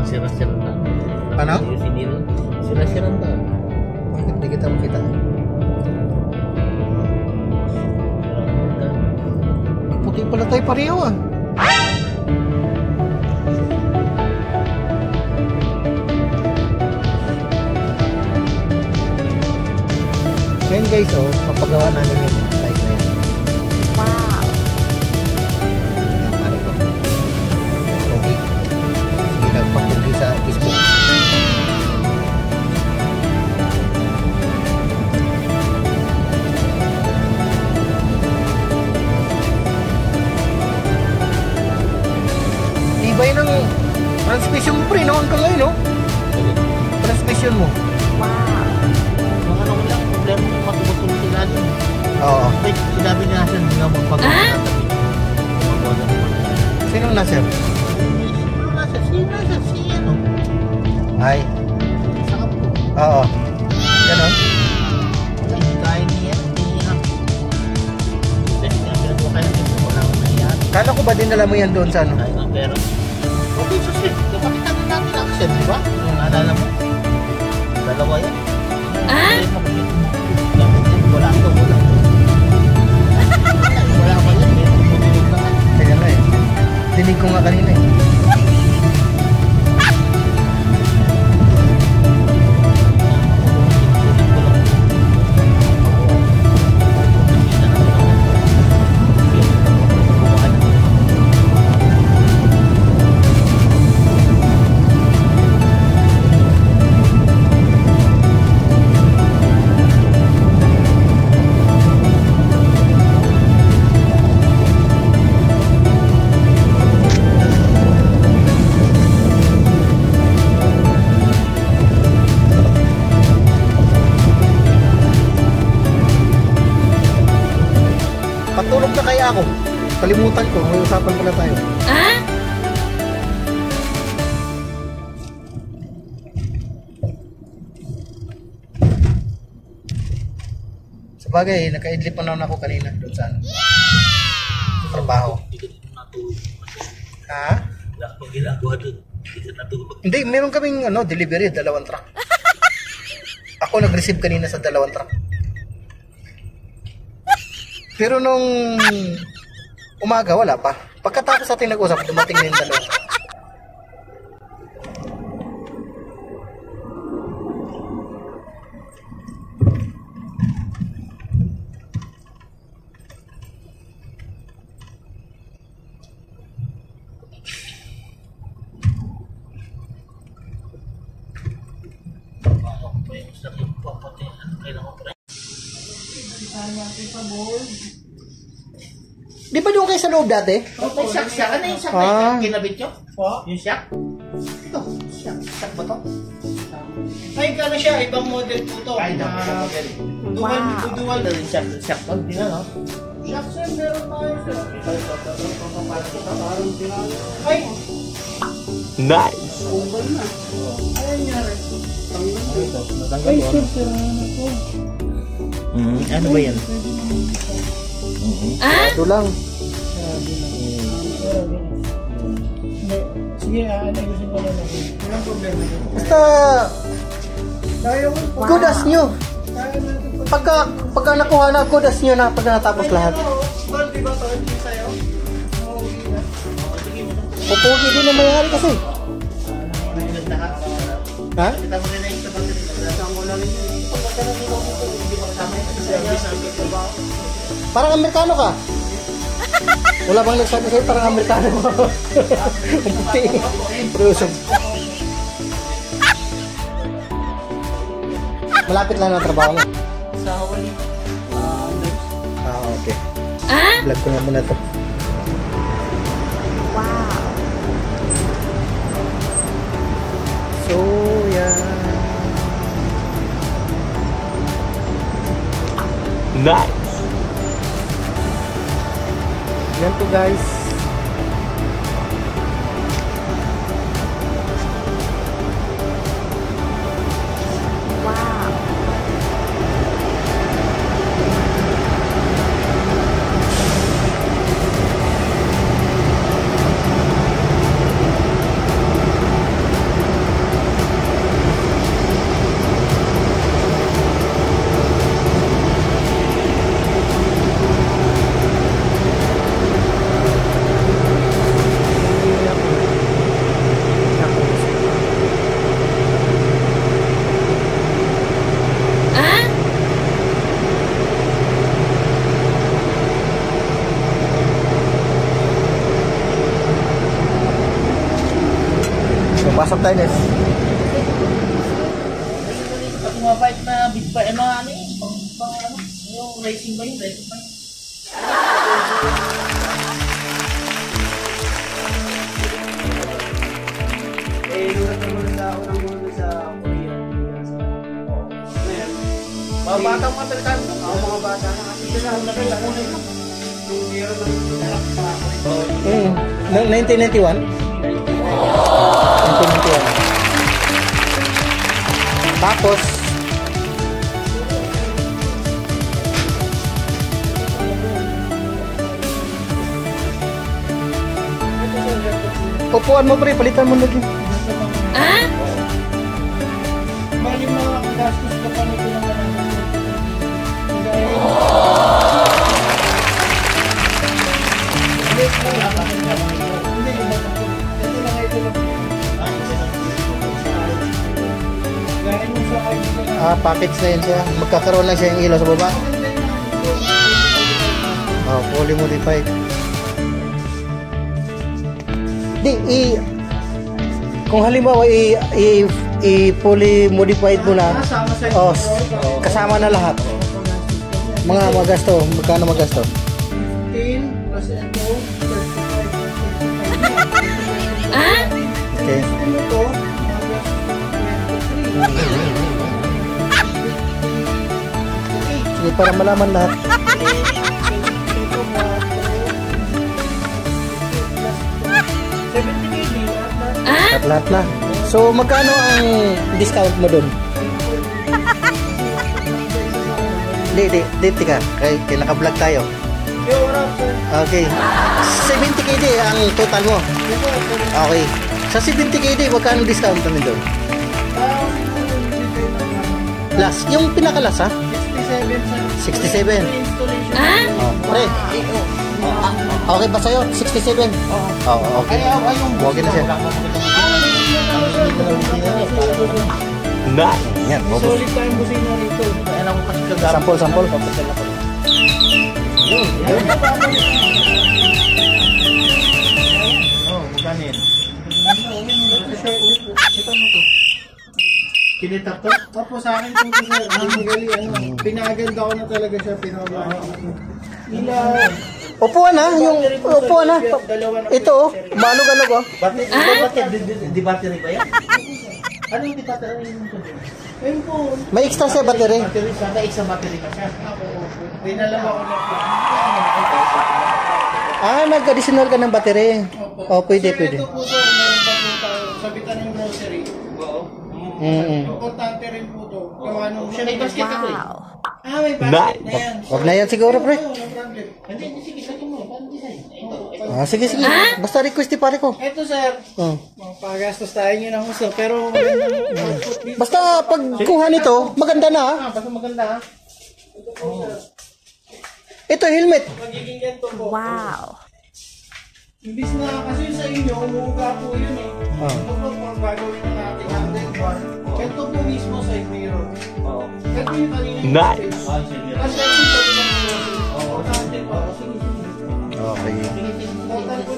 magsira-sira na. Ano? Sira-sira na. Bakit di kita makita? Puti pala tayo pareho ah. Ngayon guys, oh, papagawa namin yung light na yan. Wow! Ano ko? Okay. Sige, nagpapundi sa Facebook. Ibay ng transmission mo pre, no? Hanggang ngayon, no? Transmission mo. Wow! Mga ano ko lang, problema yung matubot-tulog sila din. Oo. Wait, sinabi niya siya hindi nga magpagawa. Sino na, sir? Si ano? Ay. Sa kapo. Oo. Ganon? Wala, hindi kaya niya. Hindi niya. Kasi nga, pinagawa kayo ng ito. Wala akong nangyari. Kala ko ba dinala mo yan doon sa ano? Kaya nga, pero... Okay, so sir, kapatid natin ang sir, di ba? Yung naalala mo? Dalawa yan. Wala ito, wala. Wala pa yan, may tumutunog na nga. Kaya nga eh. Dinig ko nga kanina eh. Patulog na kaya ako. Kalimutan ko, may usapan pala tayo. Sabagay, naka-idlip pa naman ako kanina doon sa ano. Sa trabaho. Ha? Wala akong ginagawa doon. Hindi ka natulog. Hindi, meron kaming ano, delivery, 2 truck. Ako nag-receive kanina sa 2 truck. Pero nung umaga, wala pa. Pagkatapos natin nag-usap, dumating na yung 2. Ako pa yung sakit pa, pati ano, kailangan ko pa rin. Di ba doon kayo sa loob dati? May siyak. Ano yung siyak Ah. na kinabit nyo? Yung siyak? Ito, siyak. Siyak ba to? Ay, kano siya, ibang model po to. Ay, dapat na model. Dual. Ano yung siyak? Siyak to? Hindi na, no? Siya, sir, meron tayo, sir. Parang Ay, Nice! ubal na. Ay, nangyari. natanggal ko. sira na po. Ano ba yan? Ito lang. Hindi. Sige, ayusin ko na lang. Walang problema. Basta, Kaya mo po. kudas nyo. Kaya natin po. Pagka nakuha na, kudas nyo na pag natapos lahat. Bal, di ba to? Hindi sa'yo? Oo, na. Pupugi din ang mayari kasi. Lahat. Ha? Kita mo rin na yung sabat rin. Saan ko na rin yun. Pagka na dito ko, hindi mo kasama yun. Service ang trabaho. Parang Amerikano ka. Wala bang nagsabi sa'yo parang Amerikano? Ang puti. Pero malapit lang ang trabaho mo. Sa Hawaii. Okay. Vlog ko nga muna ito. Wow! So, yan. Nice! Yan to guys. Wow! Pasok tayo, Nes. Pag mga bike na big bike, mga ano yun, pang ano, yung racing ba yun, racing ba yun? Lulat naman sa ako ng mga sa Korea. Mga batang Amerikano. Ako mga bata na kasi sila ang nakilakuna yun. Yung meron ng pinalak sa ako. Noong 1991? 1991. Tapos, upuan mo pre, palitan mo lagi. Bali mga gastos ka pa nito naman ang Package na yun siya. Magkakaroon lang siya yung ilaw sa baba. Fully modified. Kung halimbawa fully modified mo na, kasama na lahat. Mga magasto, magkano magasto? 10 plus ito, 35. Okay. Ito, Sige, para malaman lahat. Lahat na. So, magkano ang discount mo dun? Di, tika. Kaya naka-vlog tayo. Okay. 70 KD ang total mo. Okay. Sa 70 KD, magkano discount namin dun? Last. Yung pinakalas, ha? 67. Pre. Okay ba sa'yo? 67? Okay. Okay na siya. Nice. Yan, Solid tayong busina rito. Kaya lang ko kasi kagabi. Sample. Kanin. Kinitap to? Opo, sa akin po ito sir. Pinaganda ko na talaga siya. Ilaw. Upuan ha, yung upuan ha. Ito oh, balog-alog oh. Di battery ba yan? Ano yung battery yung Ayun po. May extra siya battery. battery? Sana isang battery ka siya. Opo. Dinala ako na Nag-additional ka ng battery. Oh, pwede. Ito po sir, meron pa po tayo. Sabitan ng grocery. Importante rin po ito. Gawa nung Siya may basket ako eh. may basket na yan. Wag na yan siguro pre. Hindi, sige, sakin mo. Paano design? Sige. Basta request ni pare ko. Ito sir. Pagastos tayo nyo ng gusto. Pero magandang output dito. Basta pagkuha nito, maganda na ha. Basta maganda ha. Ito po sir. Ito helmet. Magiging ganito po. Wow. Imbis na kasi sa inyo, umuuga po yun eh. Ito po kung gagawin na natin handle bar. Ito po mismo side mirror. Ito yung kanina yung Nice. space. Kasi ito po yung importante po. Okay. Total po